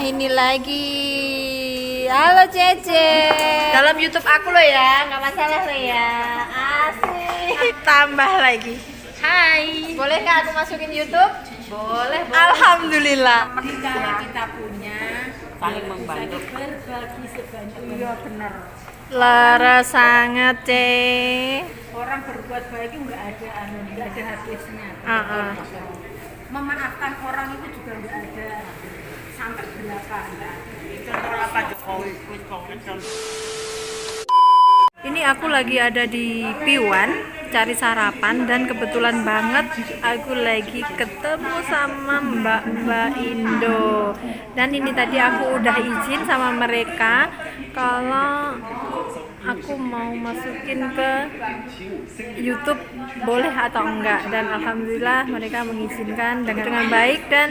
ini lagi. Halo Cece. Dalam YouTube aku loh ya, nggak masalah loh ya. Asik. Tambah lagi. Hai. Boleh nggak aku masukin YouTube? Boleh. Alhamdulillah. Kalau kita punya saling membantu. berbagi sebanyak. Iya benar. Lara sangat Ce. Orang berbuat baik nggak ada habisnya. Memaafkan orang itu juga nggak ada sampai berapa enggak. Contoh apa Jokowi? Ini aku lagi ada di Piwan cari sarapan dan kebetulan banget aku lagi ketemu sama Mbak Indo. Dan ini tadi aku udah izin sama mereka kalau aku mau masukin ke YouTube boleh atau enggak, dan alhamdulillah mereka mengizinkan dengan baik dan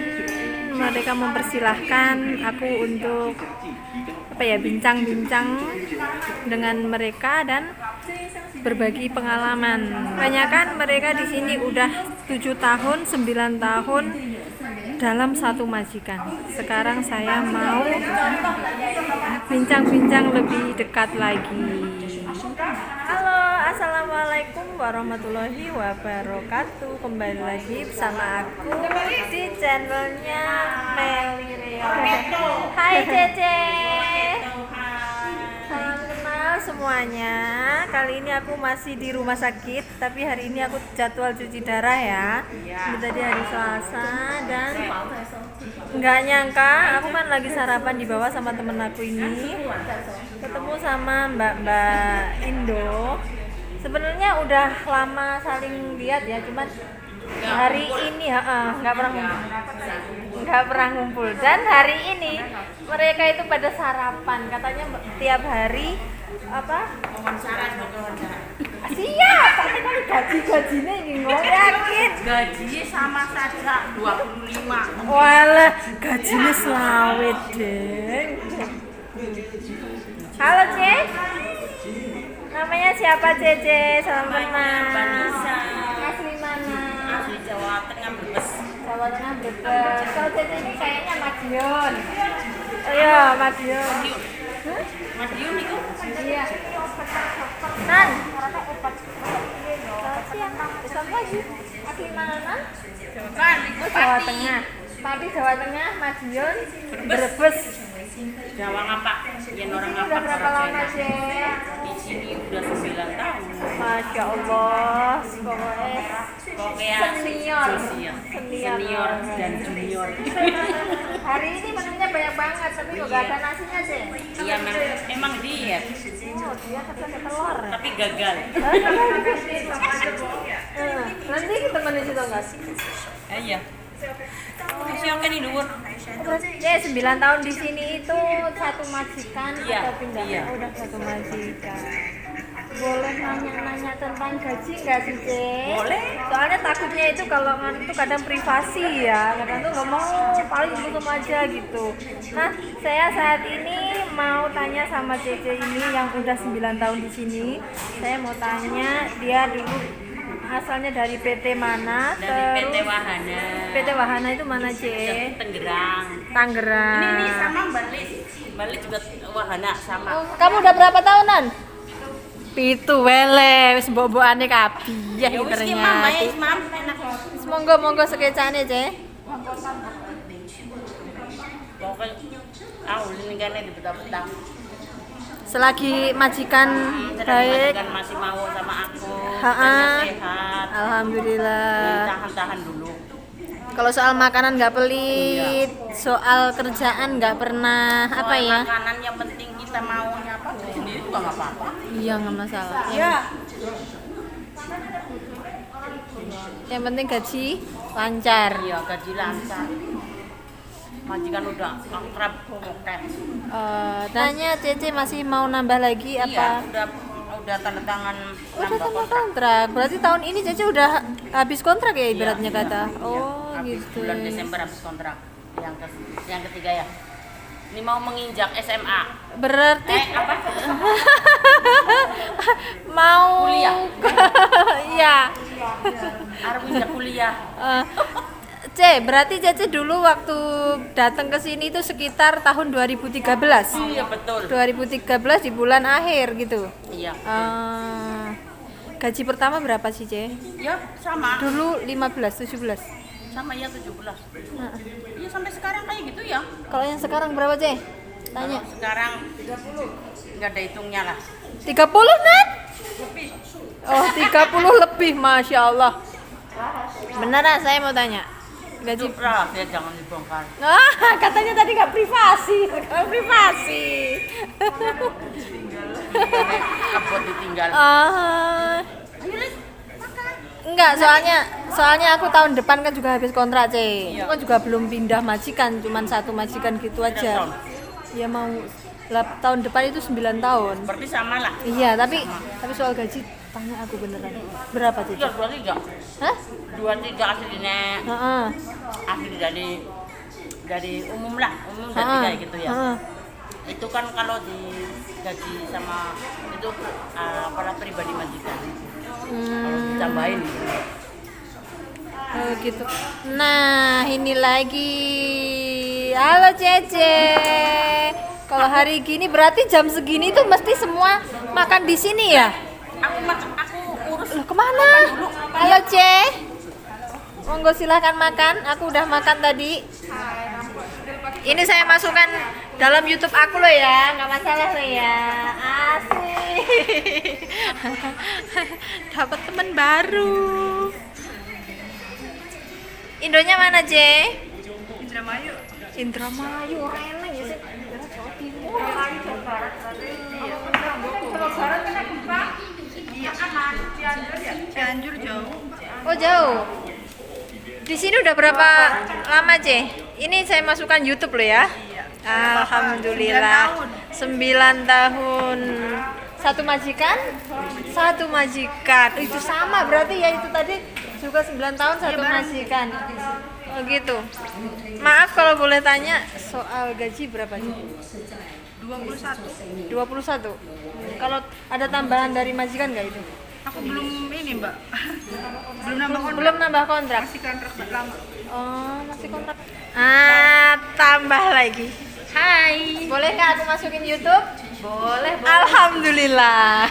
mereka mempersilahkan aku untuk bincang-bincang dengan mereka dan berbagi pengalaman. Kebanyakan mereka di sini udah 7 tahun, 9 tahun dalam satu majikan. Sekarang saya mau bincang-bincang lebih dekat lagi. Halo, assalamualaikum warahmatullahi wabarakatuh. Kembali lagi bersama aku di channelnya Meli Rio. Hai Cece. Salam kenal semuanya. Kali ini aku masih di rumah sakit, tapi hari ini aku jadwal cuci darah ya. Ini tadi hari Selasa dan nggak nyangka aku kan lagi sarapan di bawah sama temen aku ini, ketemu sama Mbak Indo. Sebenarnya udah lama saling lihat ya, cuman hari ini nggak pernah ngumpul. Dan hari ini mereka itu pada sarapan, katanya tiap hari Wawancara. siap, tapi kan gajinya ini yakin Gajinya sama saja 25. walah gajinya selawet deh. Halo Cek, namanya siapa Cece? Salam kenal. Vanessa. Asli mana? Asli Jawa Tengah Brebes. Jawa Tengah Brebes. Kalau Cece ini kayaknya Madiun. Oh iya Madiun. Madiun itu. Iya. Nan. Selamat siang. Besok pagi. Asli mana Nan? Kan, Oh, Jawa Tengah. Pati Jawa Tengah, Madiun, Brebes. Jawa ngapa? Yang orang Ini ngapa? udah berapa lama Cek? Di sini udah 9 tahun. Masya Allah, pokoknya senior Senior dan junior. Hari ini menunya banyak banget, tapi kok gak ada nasinya sih. Iya, emang diet, Oh, dia pakai telur. tapi gagal. Nanti kita di situ enggak? Iya. Siapa nih dhuwur? Dia 9 tahun di sini itu satu majikan Iya, atau pindah? iya. Oh, udah satu majikan. Boleh nanya-nanya tentang gaji nggak sih, Cek? Boleh. Soalnya takutnya itu kalau itu kadang privasi ya, kadang tuh nggak mau, paling hukum aja gitu. Nah, saya saat ini mau tanya sama Cece ini yang udah 9 tahun di sini. Saya mau tanya dia dulu asalnya dari PT mana? Dari PT Wahana. PT Wahana itu mana, Cek? Tenggerang. Tangerang. Ini sama Balik. Balik juga Wahana sama. Kamu udah berapa tahunan? Pitu wele, wis mbok-mbokane kabeh Ya wis ki ternyata. Mam, ae Mam, enak. Monggo skecane, Cek. Pokoknya ini kan di betah-betah. Selagi majikan baik, Kan masih mau sama aku. Ha-ha. Katanya sehat. alhamdulillah. Tahan-tahan dulu. Kalau soal makanan nggak pelit, soal kerjaan nggak pernah Soal ya? makanan yang penting kita maunya apa sendiri juga nggak apa-apa. Iya nggak masalah. Iya. Yang penting gaji lancar. Iya, gaji lancar. Majikan udah akrab oke. Tanya Cece masih mau nambah lagi apa? Iya, udah tanda tangan Udah nambah tanda kontrak. Berarti tahun ini Cece udah habis kontrak ya ibaratnya Iya, kata. iya. Oh Habis gitu. bulan Desember habis kontrak. Yang ketiga ya. Ini mau menginjak SMA. Berarti Apa? mau Kuliah. Iya. Arep injak kuliah. Eh, Berarti Cece dulu waktu datang ke sini itu sekitar tahun 2013. Iya betul. 2013 di bulan akhir gitu. Iya. Gaji pertama berapa sih, Ce? Ya sama. Dulu 15, 17. Sama ya 17. Iya sampai sekarang kayak gitu ya. Kalau yang sekarang berapa, Ce? Tanya. Kalau sekarang 30. Nggak ada hitungnya lah. 30, Nat? Lebih. Oh, 30 lebih, Masya Allah. Beneran saya mau tanya. Gaji Rahasia jangan dibongkar. katanya tadi nggak privasi, nggak privasi. Kapot ditinggal. Enggak, soalnya aku tahun depan kan juga habis kontrak, Ce. Aku kan juga belum pindah majikan, cuman satu majikan gitu aja. Ya mau tahun depan itu 9 tahun. Berarti sama lah. Iya, tapi soal gaji tanya aku beneran. Berapa, Ce? Ya 23. Hah? 23 aslinya. Heeh. Asli dari umum lah, umum dari kayak gitu ya. Itu kan kalau digaji sama itu para pribadi majikan. Kalau ditambahin gitu. Oh gitu. Nah, ini lagi. Halo Cece. Kalau hari gini berarti jam segini tuh mesti semua makan di sini ya? Aku urus. Loh, kemana? Halo Ce. Monggo silahkan makan. Aku udah makan tadi. Ini saya masukkan dalam YouTube aku loh ya, nggak masalah loh ya. Asik. Dapat teman baru. Indonya mana, C? Indramayu. Indramayu, Reneng ya sih. Kalau barat kena gempa. Iya aman. Cianjur ya. Cianjur jauh. Oh jauh. Di sini udah berapa lama, C? Ini saya masukkan YouTube loh ya. Alhamdulillah. 9 tahun. Satu majikan? Satu majikan. Itu sama berarti ya, itu tadi juga 9 tahun satu majikan. Oh gitu. Maaf kalau boleh tanya, soal gaji berapa sih? 21. 21. Kalau ada tambahan dari majikan nggak itu? Aku belum ini, Mbak. Belum nambah kontrak. Belum nambah kontrak. Masih kontrak lama. Oh, masih kontrak. Tambah lagi. Hai. Boleh nggak aku masukin YouTube? Boleh. Alhamdulillah.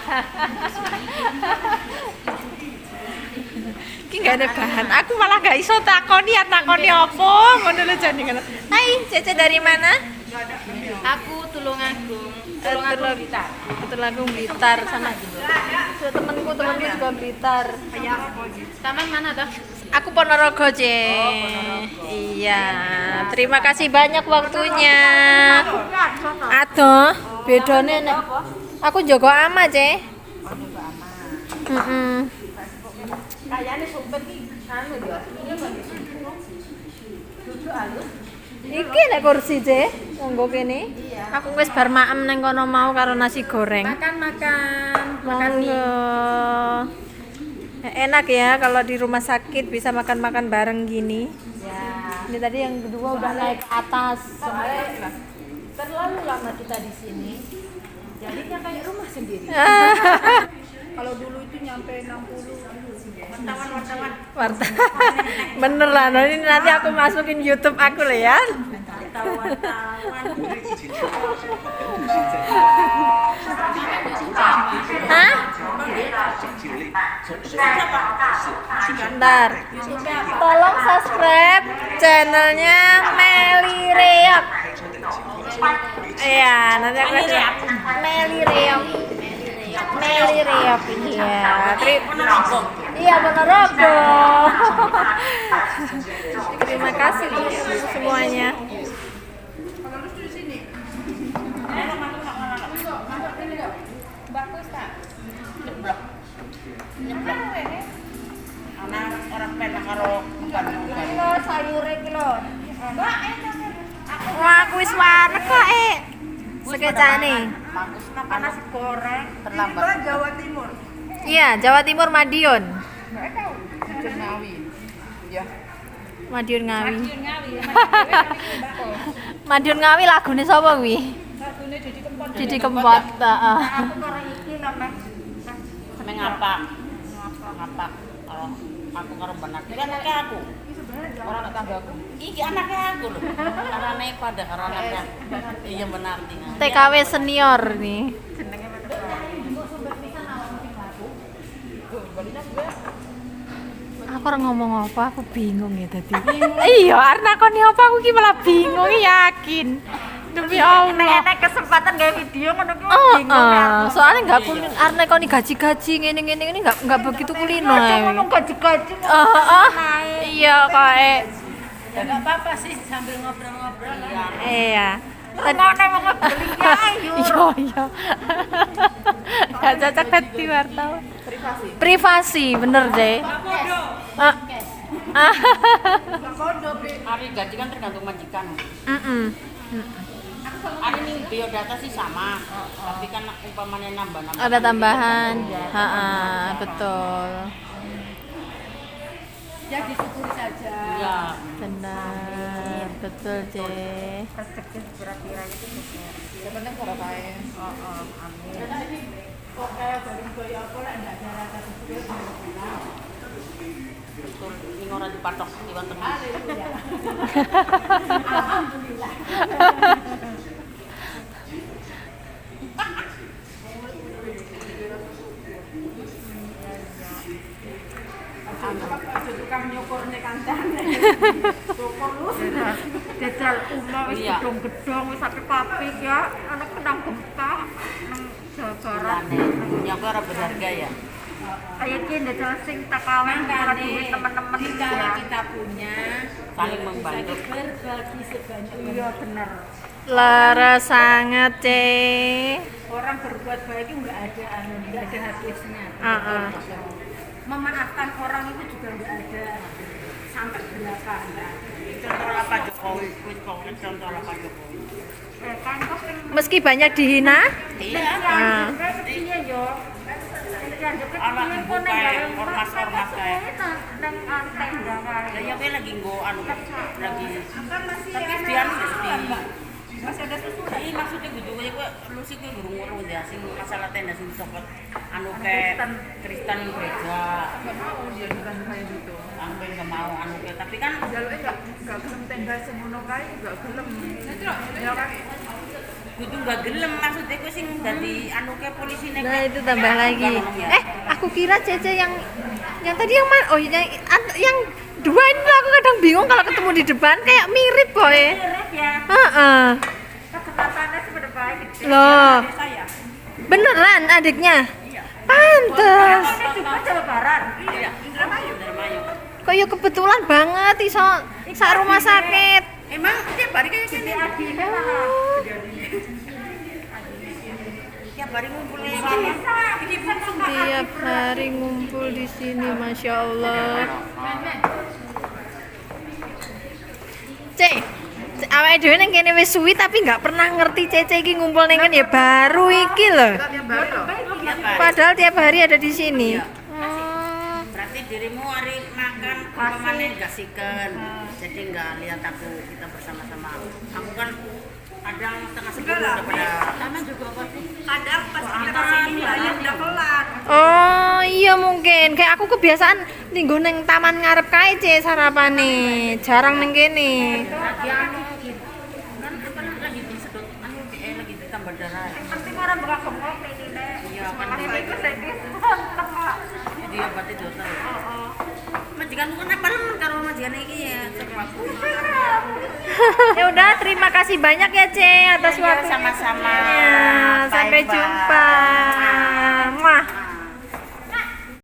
Ki nggak ada bahan. Aku malah nggak iso takoni apa? Ngono lho jane ngono. Hai, Cece dari mana? Aku Tulungagung. Tulungagung Blitar sama. Temanku juga Blitar. Taman mana dah? Aku Ponorogo, C. Iya. Terima kasih banyak waktunya. Aduh, bedone nek aku Joko Ama, C. Kayaknya sumpet iki anu ya. Duduk halus. Iki nek kursi, C. Monggo kene. Aku wis bar maem nang kono mau karo nasi goreng. Makan Monggo. Enak ya kalau di rumah sakit bisa makan-makan bareng gini. Ya. Ini tadi yang kedua udah naik ke atas. Terlalu lama kita di sini. Jadinya kayak rumah sendiri. Kalau dulu itu nyampe 60. Wartawan. Bener lah, ini nanti aku masukin YouTube aku lah ya. Hah? Bentar. Tolong subscribe channelnya Meli Reok. Iya, nanti aku Meli Reok. Meli Reok, iya. Iya, Ponorogo. Terima kasih semuanya. Bagus tak? Nyeblok. Anak orang pernah karo bukan. Kilo sayure kilo. Wah, aku wis wareg kok, sekecane. Bagus Makan nasi goreng. Terlambat. Itu Jawa Timur. Iya, Jawa Timur Madiun. Ngawi. Ya. Madiun Ngawi. Madiun Ngawi lagune sapa kuwi? Lagune Didi Kempot. Didi Kempot. Heeh. Aku karo iki namanya. Sampe ngapa? Ngapa? Kalau aku karo benak. Kan anaknya aku. Orang anak tanggaku. Iki anaknya aku loh. Anaknya pada anaknya. Iya benar tinggal. TKW senior nih. Jenenge Aku orang ngomong apa? Aku bingung ya tadi. Iya, karena kon apa aku ki malah bingung yakin. Demi Allah. enek kesempatan gawe video ngono ki Oh, bingung aku. soalnya nggak kuning, karena kau nih gaji ngene ini nggak begitu kulino. Ngomong gaji-gaji. Iya kayak Ya nggak apa-apa sih sambil ngobrol-ngobrol. iya. Ngono mau beli ayo. Iya. Gak cocok hati wartawan. Privasi, bener deh. Hari gaji kan tergantung majikan. Hari ini biodata sih sama, tapi kan umpamanya nambah-nambah. Ada tambahan. Betul. Ya disyukuri saja. Ya, Benar, betul deh. Rezeki kira-kira itu yang penting barokah. Amin. Oke, bareng koyo apa lek ndak ada rasa syukur. betul. Ini orang dipatok iwan tengah. Alhamdulillah. Aja tukang nyukurne kancane. Syukur lu jajal umah wis Iya. gedong-gedong wis sampe papik ya, anak kenang gempa nang Jawa Barat. Punya aku orang berharga ya. Kayak gini jajal sing tak kawin karo duit teman-teman Kalau ya. kita punya Saling membantu. berbagi sebanyak Iya bener. Lara sangat C. orang berbuat baik itu nggak ada habisnya. Memaafkan orang itu juga nggak ada sampai berapa. Contoh lah Pak Jokowi, kuis konkret contoh lah Pak Jokowi. Kan kok sing Meski banyak dihina, Iya. iya yo. Anak ibu kayak ormas-ormas kayak. Nang tenda kae. Ya kayak lagi nggo anu lagi. Tapi dia mesti Masih ada susu. Iya maksudnya gitu kayak gue lu sih gue ngurung ya sing masalah tenda sing sopot anu kayak Kristen gereja. Enggak mau dia bukan kayak gitu. Aku nggak mau anu kayak tapi kan Jaluknya enggak gelem tenda sing ngono kae enggak gelem. Ya kan. kudu nggak gelem maksudnya gue sing dari anu kayak polisi nek. nah itu tambah lagi. Aku kira Cece yang tadi yang mana? Oh yang dua ini tuh aku kadang bingung kalau ketemu di depan kayak mirip boy. Mirip ya. Kesempatannya sebenarnya baik. Loh, Saya. beneran adiknya? Pantes. Ini juga Jawa Barat. Iya, Indramayu. Indramayu. Kok ya kebetulan banget iso sak rumah sakit. Emang tiap hari kayak gini. Oh, Tiap hari ngumpul kayak gini. tiap hari ngumpul di sini, masya Allah. Awake dhewe nang kene wis suwi tapi nggak pernah ngerti Cece iki ngumpul nang kene ya baru iki lho. Tiap hari. Padahal tiap hari ada di sini. Berarti dirimu hari makan umpamanya gasikan. Jadi nggak lihat aku kita bersama-sama. Aku kan kadang setengah 10 udah pada. Kadang pas kita kesini banyak udah kelar. Oh iya mungkin kayak aku kebiasaan ninggo nang taman ngarep kae Ce sarapane. Jarang nang kene. Lagi anu kan apa lagi disedot anu lagi ditambah darah. Penting orang bakal gemuk ini nek. Iya kan Ini itu sedih. jadi ya berarti dosa. Majikan kan apa karo majikan iki ya sepaku. Ya udah terima kasih banyak ya Ce atas Iya, waktunya. sama-sama. Ya, sampai Bye-bye. jumpa.